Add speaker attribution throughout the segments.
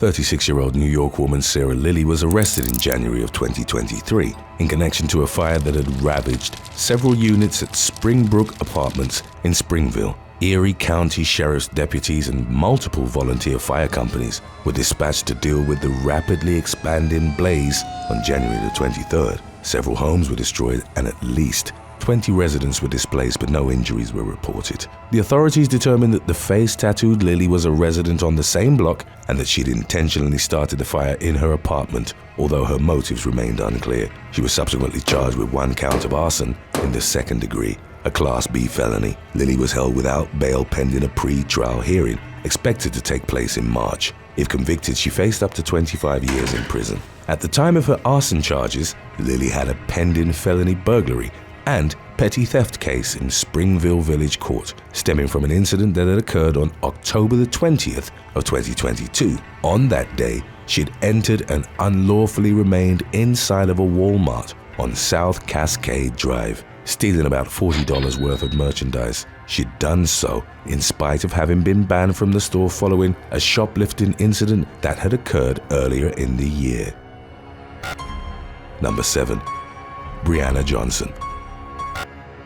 Speaker 1: 36-year-old New York woman Sarah Lilly was arrested in January of 2023 in connection to a fire that had ravaged several units at Springbrook Apartments in Springville. Erie County Sheriff's deputies and multiple volunteer fire companies were dispatched to deal with the rapidly expanding blaze on January the 23rd. Several homes were destroyed and at least 20 residents were displaced, but no injuries were reported. The authorities determined that the face-tattooed Lilly was a resident on the same block and that she'd intentionally started the fire in her apartment, although her motives remained unclear. She was subsequently charged with 1 count of arson in the 2nd degree, a Class B felony. Lilly was held without bail pending a pre-trial hearing, expected to take place in March. If convicted, she faced up to 25 years in prison. At the time of her arson charges, Lilly had a pending felony burglary and petty theft case in Springville Village Court, stemming from an incident that had occurred on October the 20th of 2022. On that day, she'd entered and unlawfully remained inside of a Walmart on South Cascade Drive, stealing about $40 worth of merchandise. She'd done so in spite of having been banned from the store following a shoplifting incident that had occurred earlier in the year. Number 7. Brianna Johnson.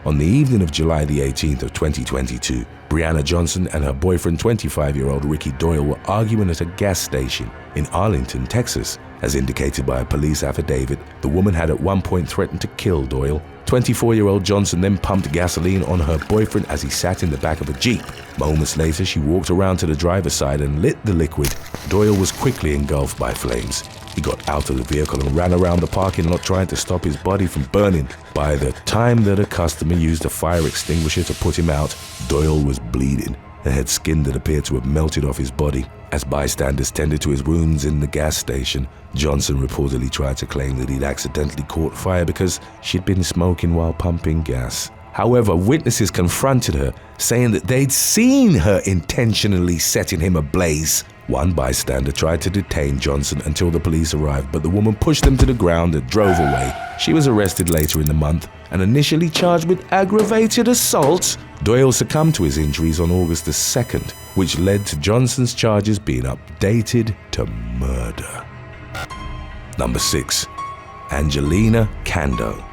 Speaker 1: On the evening of July the 18th of 2022, Brianna Johnson and her boyfriend, 25-year-old Ricky Doyle, were arguing at a gas station in Arlington, Texas. As indicated by a police affidavit, the woman had at one point threatened to kill Doyle. 24-year-old Johnson then pumped gasoline on her boyfriend as he sat in the back of a Jeep. Moments later, she walked around to the driver's side and lit the liquid. Doyle was quickly engulfed by flames. He got out of the vehicle and ran around the parking lot trying to stop his body from burning. By the time that a customer used a fire extinguisher to put him out, Doyle was bleeding and had skin that appeared to have melted off his body. As bystanders tended to his wounds in the gas station, Johnson reportedly tried to claim that he'd accidentally caught fire because she'd been smoking while pumping gas. However, witnesses confronted her, saying that they'd seen her intentionally setting him ablaze. One bystander tried to detain Johnson until the police arrived, but the woman pushed them to the ground and drove away. She was arrested later in the month and initially charged with aggravated assault. Doyle succumbed to his injuries on August the 2nd, which led to Johnson's charges being updated to murder. Number 6. Angelina Kanto.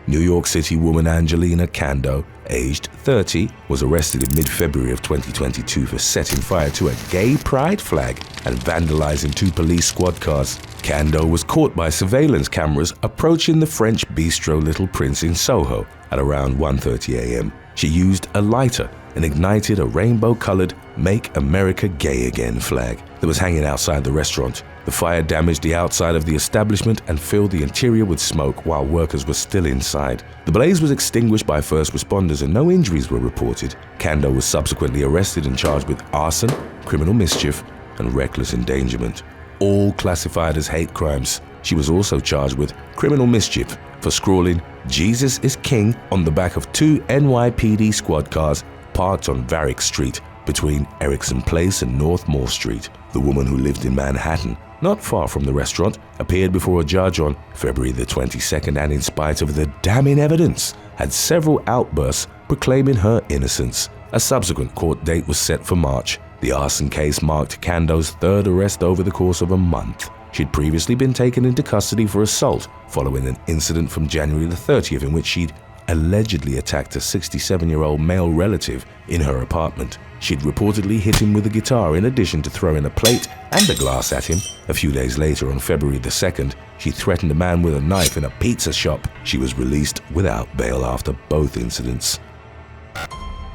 Speaker 1: New York City woman Angelina Kanto, aged 30, was arrested in mid-February of 2022 for setting fire to a gay pride flag and vandalizing 2 police squad cars. Kanto was caught by surveillance cameras approaching the French bistro Little Prince in Soho at around 1:30 a.m. She used a lighter and ignited a rainbow-colored Make America Gay Again flag that was hanging outside the restaurant. The fire damaged the outside of the establishment and filled the interior with smoke while workers were still inside. The blaze was extinguished by first responders and no injuries were reported. Kanto was subsequently arrested and charged with arson, criminal mischief, and reckless endangerment, all classified as hate crimes. She was also charged with criminal mischief for scrawling "Jesus is King" on the back of 2 NYPD squad cars parked on Varick Street between Erickson Place and North Moore Street. The woman, who lived in Manhattan, not far from the restaurant, appeared before a judge on February the 22nd and, in spite of the damning evidence, had several outbursts proclaiming her innocence. A subsequent court date was set for March. The arson case marked Kanto's 3rd arrest over the course of a month. She'd previously been taken into custody for assault following an incident from January the 30th in which she'd allegedly attacked a 67-year-old male relative in her apartment. She'd reportedly hit him with a guitar in addition to throwing a plate and a glass at him. A few days later, on February the 2nd, she threatened a man with a knife in a pizza shop. She was released without bail after both incidents.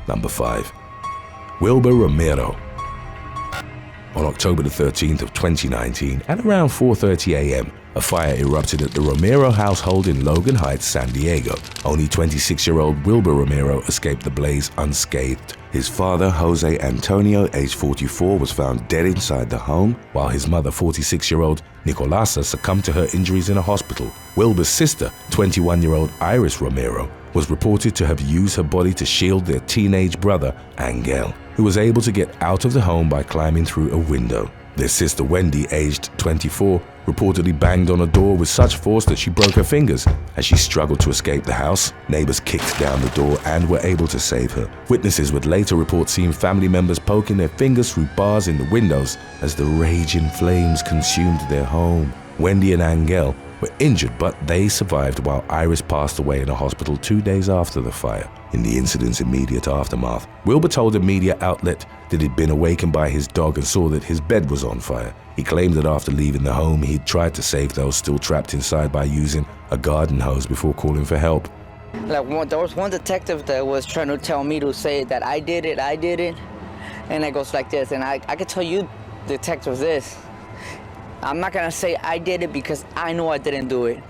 Speaker 1: Number 5. Wilbur Romero. On October the 13th of 2019, at around 4:30 a.m., a fire erupted at the Romero household in Logan Heights, San Diego. Only 26-year-old Wilbur Romero escaped the blaze unscathed. His father, Jose Antonio, aged 44, was found dead inside the home, while his mother, 46-year-old Nicolasa, succumbed to her injuries in a hospital. Wilbur's sister, 21-year-old Iris Romero, was reported to have used her body to shield their teenage brother, Angel, who was able to get out of the home by climbing through a window. Their sister Wendy, aged 24, reportedly banged on a door with such force that she broke her fingers. As she struggled to escape the house, neighbors kicked down the door and were able to save her. Witnesses would later report seeing family members poking their fingers through bars in the windows as the raging flames consumed their home. Wendy and Angel were injured, but they survived, while Iris passed away in a hospital 2 days after the fire. In the incident's immediate aftermath, Wilbur told a media outlet that he'd been awakened by his dog and saw that his bed was on fire. He claimed that after leaving the home, he'd tried to save those still trapped inside by using a garden hose before calling for help.
Speaker 2: There was one detective that was trying to tell me to say that I did it, and it goes like this, and I could tell you, detective, this. I'm not gonna say I did it because I know I didn't do it.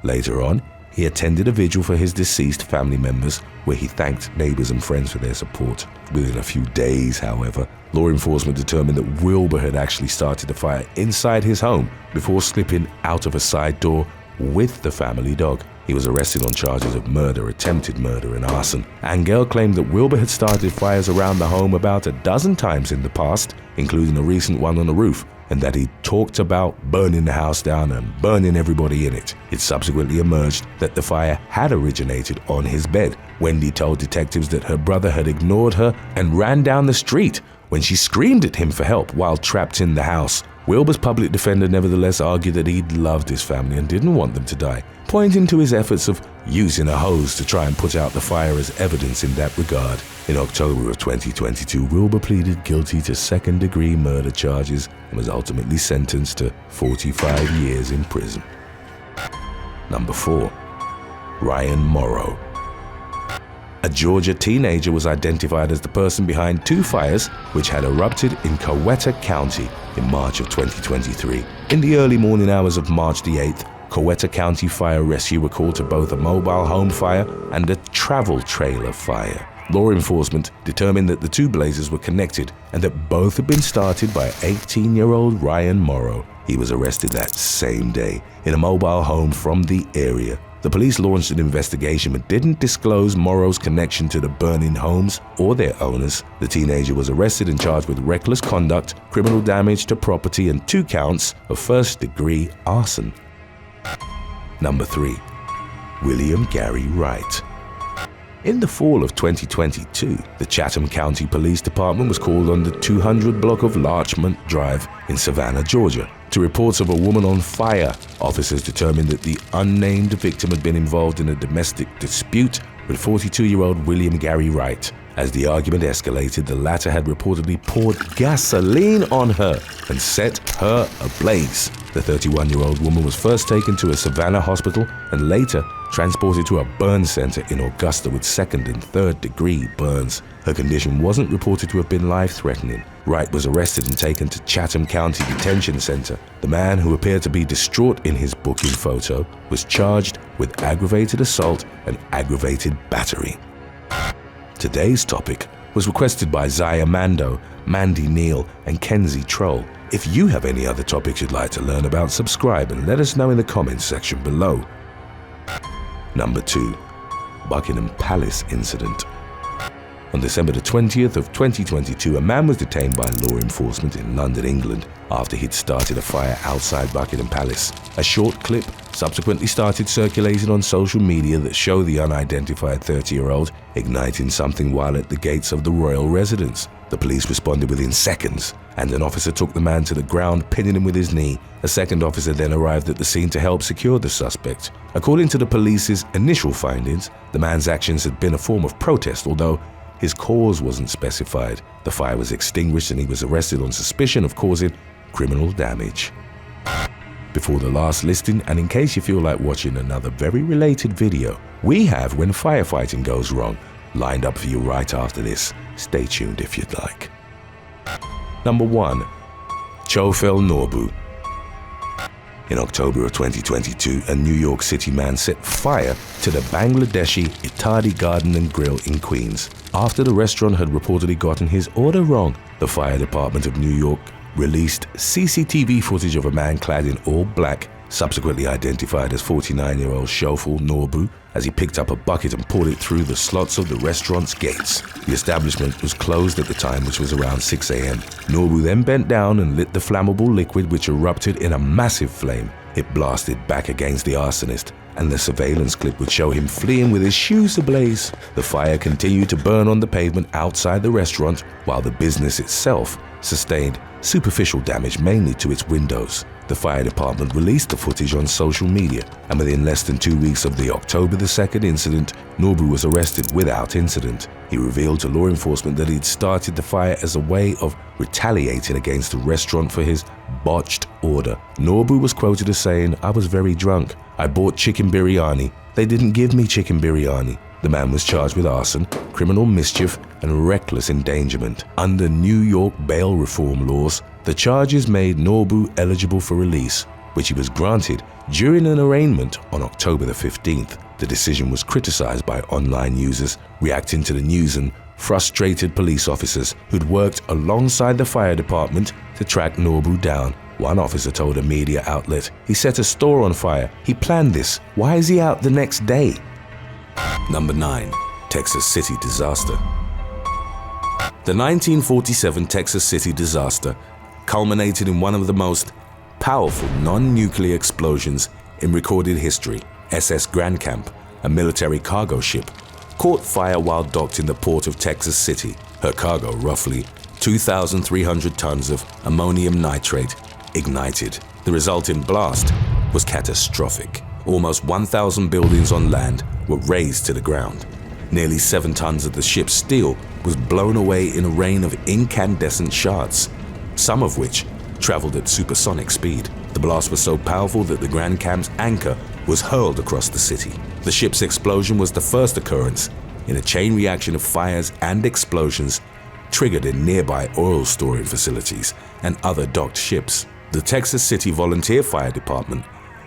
Speaker 1: Later on, he attended a vigil for his deceased family members where he thanked neighbors and friends for their support. Within a few days, however, law enforcement determined that Wilbur had actually started the fire inside his home before slipping out of a side door with the family dog. He was arrested on charges of murder, attempted murder, and arson. Angel claimed that Wilbur had started fires around the home about a dozen times in the past, including a recent one on the roof, and that he talked about burning the house down and burning everybody in it. It subsequently emerged that the fire had originated on his bed. Wendy told detectives that her brother had ignored her and ran down the street when she screamed at him for help while trapped in the house. Wilbur's public defender nevertheless argued that he'd loved his family and didn't want them to die, pointing to his efforts of using a hose to try and put out the fire as evidence in that regard. In October of 2022, Wilbur pleaded guilty to second-degree murder charges and was ultimately sentenced to 45 years in prison. Number 4. Ryan Morrow. A Georgia teenager was identified as the person behind 2 fires which had erupted in Coweta County in March of 2023. In the early morning hours of March the 8th, Coweta County Fire Rescue were called to both a mobile home fire and a travel trailer fire. Law enforcement determined that the 2 blazes were connected and that both had been started by 18-year-old Ryan Morrow. He was arrested that same day in a mobile home from the area. The police launched an investigation but didn't disclose Morrow's connection to the burning homes or their owners. The teenager was arrested and charged with reckless conduct, criminal damage to property, and 2 counts of first-degree arson. Number 3. William Gary Wright. In the fall of 2022, the Chatham County Police Department was called on the 200 block of Larchmont Drive in Savannah, Georgia, to reports of a woman on fire. Officers determined that the unnamed victim had been involved in a domestic dispute with 42-year-old William Gary Wright. As the argument escalated, the latter had reportedly poured gasoline on her and set her ablaze. The 31-year-old woman was first taken to a Savannah hospital and later transported to a burn center in Augusta with 2nd and 3rd degree burns. Her condition wasn't reported to have been life-threatening. Wright was arrested and taken to Chatham County Detention Center. The man, who appeared to be distraught in his booking photo, was charged with aggravated assault and aggravated battery. Today's topic was requested by Zaya Mando, Mandy Neal, and Kenzie Troll. If you have any other topics you'd like to learn about, subscribe and let us know in the comments section below. Number 2. Buckingham Palace Incident. On December the 20th of 2022, a man was detained by law enforcement in London, England, after he'd started a fire outside Buckingham Palace. A short clip subsequently started circulating on social media that showed the unidentified 30-year-old igniting something while at the gates of the royal residence. The police responded within seconds, and an officer took the man to the ground, pinning him with his knee. A second officer then arrived at the scene to help secure the suspect. According to the police's initial findings, the man's actions had been a form of protest, although his cause wasn't specified. The fire was extinguished and he was arrested on suspicion of causing criminal damage. Before the last listing, and in case you feel like watching another very related video, we have When Firefighting Goes Wrong lined up for you right after this. Stay tuned if you'd like. Number 1. Chofel Norbu. In October of 2022, a New York City man set fire to the Bangladeshi Itadi Garden and Grill in Queens after the restaurant had reportedly gotten his order wrong. The fire department of New York released CCTV footage of a man clad in all black subsequently identified as 49-year-old Shoful Norbu, as he picked up a bucket and poured it through the slots of the restaurant's gates. The establishment was closed at the time, which was around 6 a.m. Norbu then bent down and lit the flammable liquid, which erupted in a massive flame. It blasted back against the arsonist, and the surveillance clip would show him fleeing with his shoes ablaze. The fire continued to burn on the pavement outside the restaurant, while the business itself sustained superficial damage, mainly to its windows. The fire department released the footage on social media, and within less than 2 weeks of the October 2nd incident, Norbu was arrested without incident. He revealed to law enforcement that he'd started the fire as a way of retaliating against the restaurant for his botched order. Norbu was quoted as saying, "I was very drunk. I bought chicken biryani. They didn't give me chicken biryani." The man was charged with arson, criminal mischief, and reckless endangerment. Under New York bail reform laws, the charges made Norbu eligible for release, which he was granted during an arraignment on October the 15th. The decision was criticized by online users reacting to the news and frustrated police officers who'd worked alongside the fire department to track Norbu down. One officer told a media outlet, "He set a store on fire. He planned this. Why is he out the next day?" Number 9. Texas City Disaster. The 1947 Texas City disaster culminated in one of the most powerful non-nuclear explosions in recorded history. SS Grand Camp, a military cargo ship, caught fire while docked in the port of Texas City. Her cargo, roughly 2,300 tons of ammonium nitrate, ignited. The resulting blast was catastrophic. Almost 1,000 buildings on land were razed to the ground. Nearly 7 tons of the ship's steel was blown away in a rain of incandescent shards, some of which traveled at supersonic speed. The blast was so powerful that the Grand Camp's anchor was hurled across the city. The ship's explosion was the first occurrence in a chain reaction of fires and explosions triggered in nearby oil storage facilities and other docked ships. The Texas City Volunteer Fire Department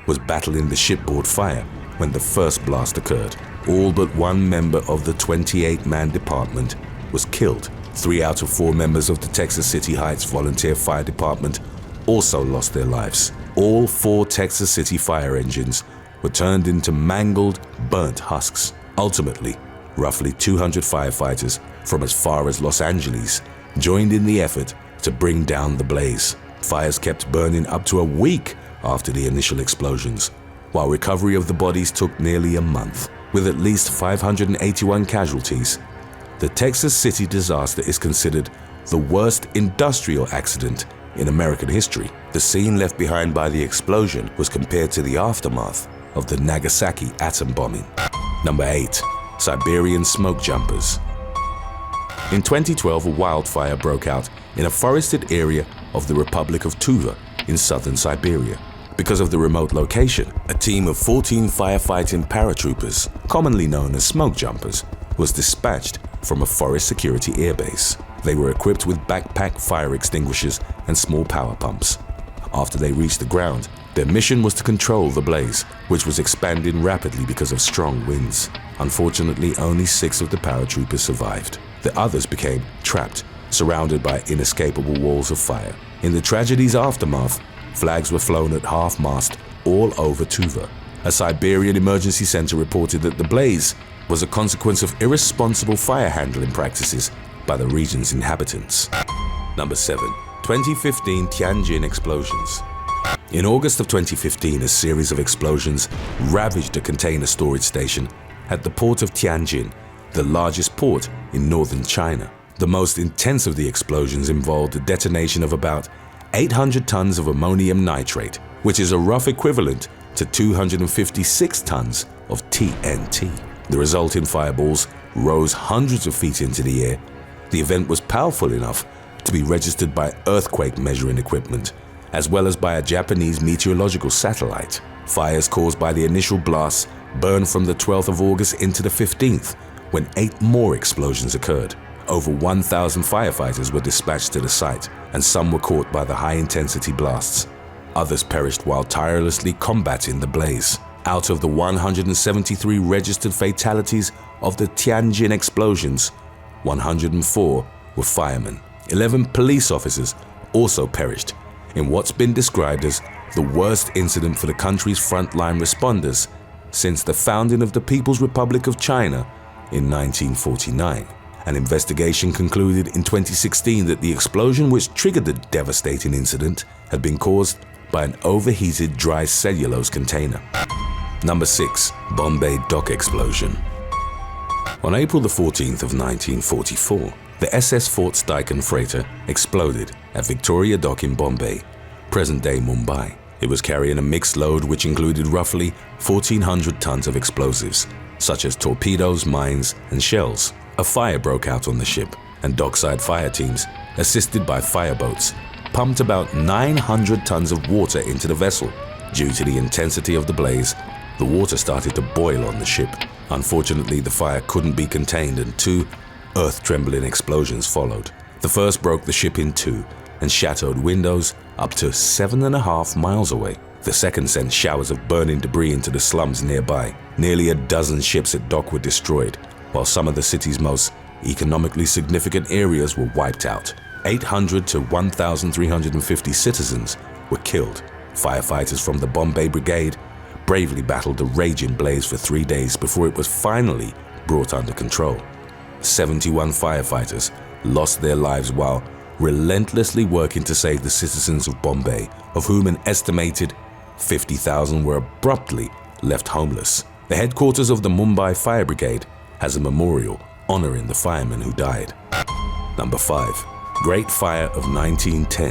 Speaker 1: was battling the shipboard fire when the first blast occurred. All but one member of the 28-man department was killed. 3 out of 4 members of the Texas City Heights Volunteer Fire Department also lost their lives. All 4 Texas City fire engines were turned into mangled, burnt husks. Ultimately, roughly 200 firefighters from as far as Los Angeles joined in the effort to bring down the blaze. Fires kept burning up to a week after the initial explosions, while recovery of the bodies took nearly a month. With at least 581 casualties, the Texas City disaster is considered the worst industrial accident in American history. The scene left behind by the explosion was compared to the aftermath of the Nagasaki atom bombing. Number 8. Siberian smoke jumpers. In 2012, a wildfire broke out in a forested area of the Republic of Tuva in southern Siberia. Because of the remote location, a team of 14 firefighting paratroopers, commonly known as smoke jumpers, was dispatched from a forest security airbase. They were equipped with backpack fire extinguishers and small power pumps. After they reached the ground, their mission was to control the blaze, which was expanding rapidly because of strong winds. Unfortunately, only 6 of the paratroopers survived. The others became trapped, surrounded by inescapable walls of fire. In the tragedy's aftermath, flags were flown at half-mast all over Tuva. A Siberian emergency center reported that the blaze was a consequence of irresponsible fire handling practices by the region's inhabitants. Number 7. 2015 Tianjin explosions. In August of 2015, a series of explosions ravaged a container storage station at the port of Tianjin, the largest port in northern China. The most intense of the explosions involved the detonation of about 800 tons of ammonium nitrate, which is a rough equivalent to 256 tons of TNT. The resulting fireballs rose hundreds of feet into the air. The event was powerful enough to be registered by earthquake measuring equipment, as well as by a Japanese meteorological satellite. Fires caused by the initial blasts burned from the 12th of August into the 15th, when 8 more explosions occurred. Over 1,000 firefighters were dispatched to the site, and some were caught by the high-intensity blasts. Others perished while tirelessly combating the blaze. Out of the 173 registered fatalities of the Tianjin explosions, 104 were firemen. 11 police officers also perished, in what's been described as the worst incident for the country's frontline responders since the founding of the People's Republic of China in 1949. An investigation concluded in 2016 that the explosion which triggered the devastating incident had been caused by an overheated dry cellulose container. Number 6. Bombay dock explosion. On April the 14th of 1944, the SS Fort Steichen freighter exploded at Victoria Dock in Bombay, present-day Mumbai. It was carrying a mixed load which included roughly 1,400 tons of explosives, such as torpedoes, mines, and shells. A fire broke out on the ship, and dockside fire teams, assisted by fireboats, pumped about 900 tons of water into the vessel. Due to the intensity of the blaze, the water started to boil on the ship. Unfortunately, the fire couldn't be contained and 2 earth-trembling explosions followed. The first broke the ship in 2 and shattered windows up to 7.5 miles away. The second sent showers of burning debris into the slums nearby. Nearly a dozen ships at dock were destroyed, while some of the city's most economically significant areas were wiped out. 800 to 1,350 citizens were killed. Firefighters from the Bombay Brigade bravely battled the raging blaze for 3 days before it was finally brought under control. 71 firefighters lost their lives while relentlessly working to save the citizens of Bombay, of whom an estimated 50,000 were abruptly left homeless. The headquarters of the Mumbai Fire Brigade has a memorial honoring the firemen who died. Number 5. Great Fire of 1910.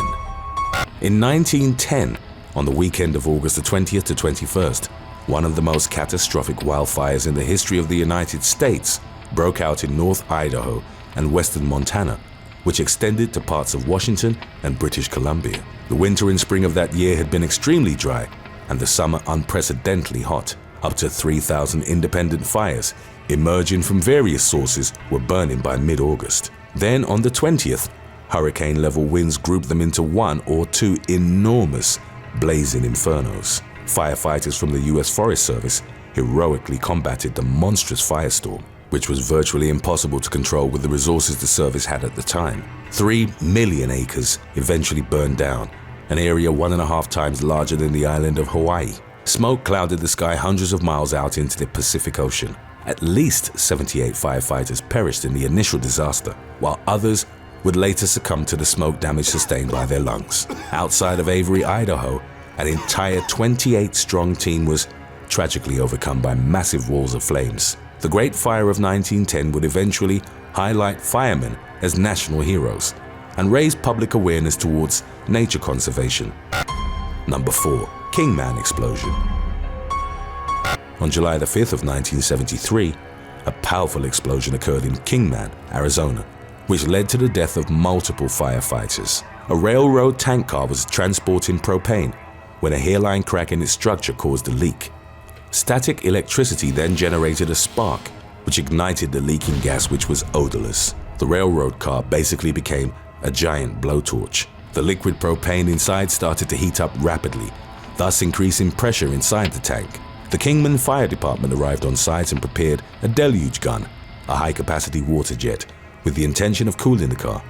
Speaker 1: In 1910, on the weekend of August the 20th to 21st, one of the most catastrophic wildfires in the history of the United States broke out in North Idaho and western Montana, which extended to parts of Washington and British Columbia. The winter and spring of that year had been extremely dry, and the summer unprecedentedly hot. Up to 3,000 independent fires, emerging from various sources, were burning by mid-August. Then on the 20th, hurricane-level winds grouped them into 1 or 2 enormous blazing infernos. Firefighters from the U.S. Forest Service heroically combated the monstrous firestorm, which was virtually impossible to control with the resources the service had at the time. 3 million acres eventually burned down, an area 1.5 times larger than the island of Hawaii. Smoke clouded the sky hundreds of miles out into the Pacific Ocean. At least 78 firefighters perished in the initial disaster, while others would later succumb to the smoke damage sustained by their lungs. Outside of Avery, Idaho, an entire 28-strong team was tragically overcome by massive walls of flames. The Great Fire of 1910 would eventually highlight firemen as national heroes and raise public awareness towards nature conservation. Number 4. Kingman explosion. On July the 5th of 1973, a powerful explosion occurred in Kingman, Arizona, which led to the death of multiple firefighters. A railroad tank car was transporting propane when a hairline crack in its structure caused a leak. Static electricity then generated a spark, which ignited the leaking gas, which was odorless. The railroad car basically became a giant blowtorch. The liquid propane inside started to heat up rapidly, thus increasing pressure inside the tank. The Kingman Fire Department arrived on site and prepared a deluge gun, a high-capacity water jet, with the intention of cooling the car.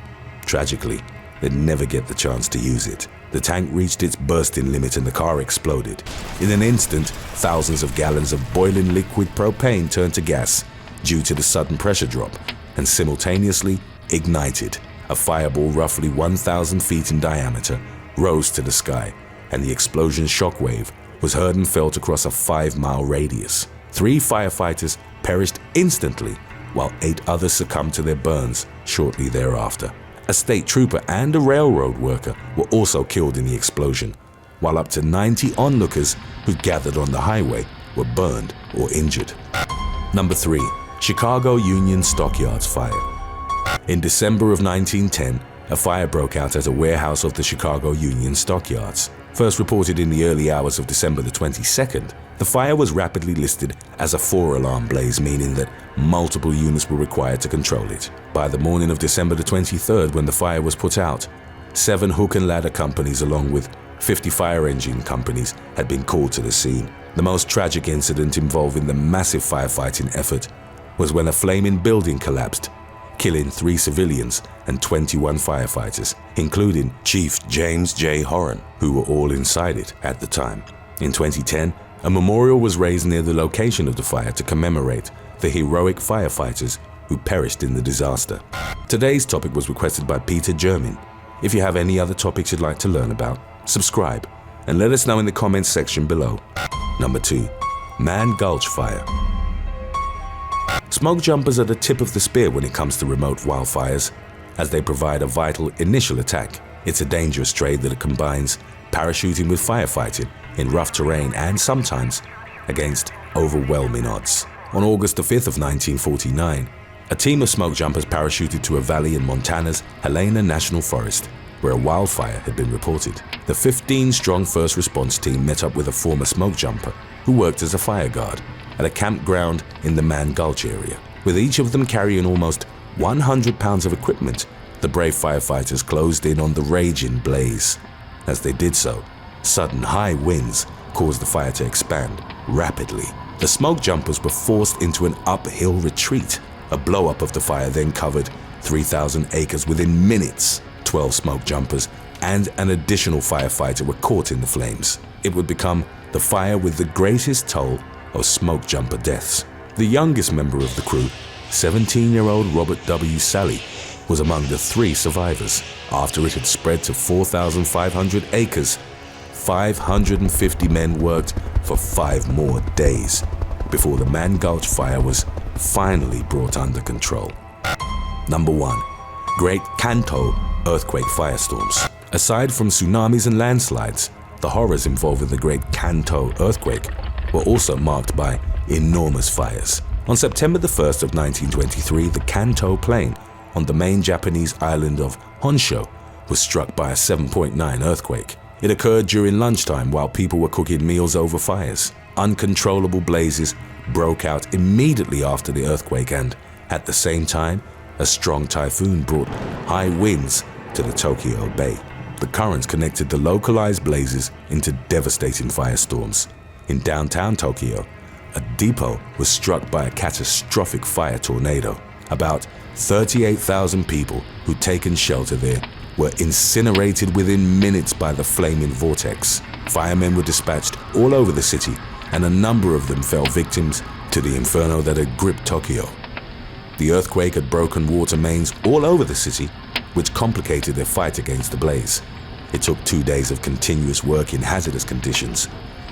Speaker 1: Tragically, they'd never get the chance to use it. The tank reached its bursting limit and the car exploded. In an instant, thousands of gallons of boiling liquid propane turned to gas due to the sudden pressure drop and simultaneously ignited. A fireball roughly 1,000 feet in diameter rose to the sky, and the explosion's shockwave was heard and felt across a 5-mile radius. 3 firefighters perished instantly, while 8 others succumbed to their burns shortly thereafter. A state trooper and a railroad worker were also killed in the explosion, while up to 90 onlookers who gathered on the highway were burned or injured. Number 3. Chicago Union Stockyards Fire. In December of 1910, a fire broke out at a warehouse of the Chicago Union Stockyards. First reported in the early hours of December the 22nd, the fire was rapidly listed as a 4-alarm blaze, meaning that multiple units were required to control it. By the morning of December the 23rd, when the fire was put out, 7 hook and ladder companies along with 50 fire engine companies had been called to the scene. The most tragic incident involving the massive firefighting effort was when a flaming building collapsed, killing 3 civilians and 21 firefighters, including Chief James J. Horan, who were all inside it at the time. In 2010, a memorial was raised near the location of the fire to commemorate the heroic firefighters who perished in the disaster. Today's topic was requested by Peter German. If you have any other topics you'd like to learn about, subscribe and let us know in the comments section below. Number 2. Mann Gulch Fire. Smoke jumpers are the tip of the spear when it comes to remote wildfires, as they provide a vital initial attack. It's a dangerous trade that combines parachuting with firefighting in rough terrain and sometimes against overwhelming odds. On August the 5th of 1949, a team of smoke jumpers parachuted to a valley in Montana's Helena National Forest, where a wildfire had been reported. The 15-strong first response team met up with a former smoke jumper who worked as a fire guard at a campground in the Mann Gulch area. With each of them carrying almost 100 pounds of equipment, the brave firefighters closed in on the raging blaze. As they did so, sudden high winds caused the fire to expand rapidly. The smoke jumpers were forced into an uphill retreat. A blow-up of the fire then covered 3,000 acres within minutes. 12 smoke jumpers and an additional firefighter were caught in the flames. It would become the fire with the greatest toll of smoke jumper deaths. The youngest member of the crew, 17-year-old Robert W. Sally, was among the 3 survivors. After it had spread to 4,500 acres, 550 men worked for 5 more days before the Mann Gulch fire was finally brought under control. Number 1. Great Kanto earthquake firestorms. Aside from tsunamis and landslides, the horrors involved in the Great Kanto earthquake were also marked by enormous fires. On September the 1st of 1923, the Kanto plain on the main Japanese island of Honshu was struck by a 7.9 earthquake. It occurred during lunchtime while people were cooking meals over fires. Uncontrollable blazes broke out immediately after the earthquake, and at the same time, a strong typhoon brought high winds to the Tokyo Bay. The currents connected the localized blazes into devastating firestorms. In downtown Tokyo, a depot was struck by a catastrophic fire tornado. About 38,000 people who'd taken shelter there were incinerated within minutes by the flaming vortex. Firemen were dispatched all over the city, and a number of them fell victims to the inferno that had gripped Tokyo. The earthquake had broken water mains all over the city, which complicated their fight against the blaze. It took 2 days of continuous work in hazardous conditions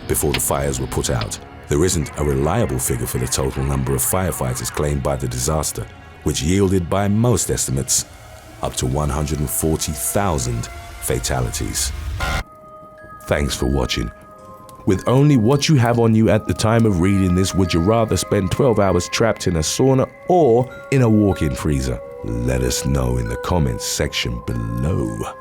Speaker 1: before the fires were put out. There isn't a reliable figure for the total number of firefighters claimed by the disaster, which yielded, by most estimates, up to 140,000 fatalities. Thanks for watching. With only what you have on you at the time of reading this, would you rather spend 12 hours trapped in a sauna or in a walk-in freezer? Let us know in the comments section below.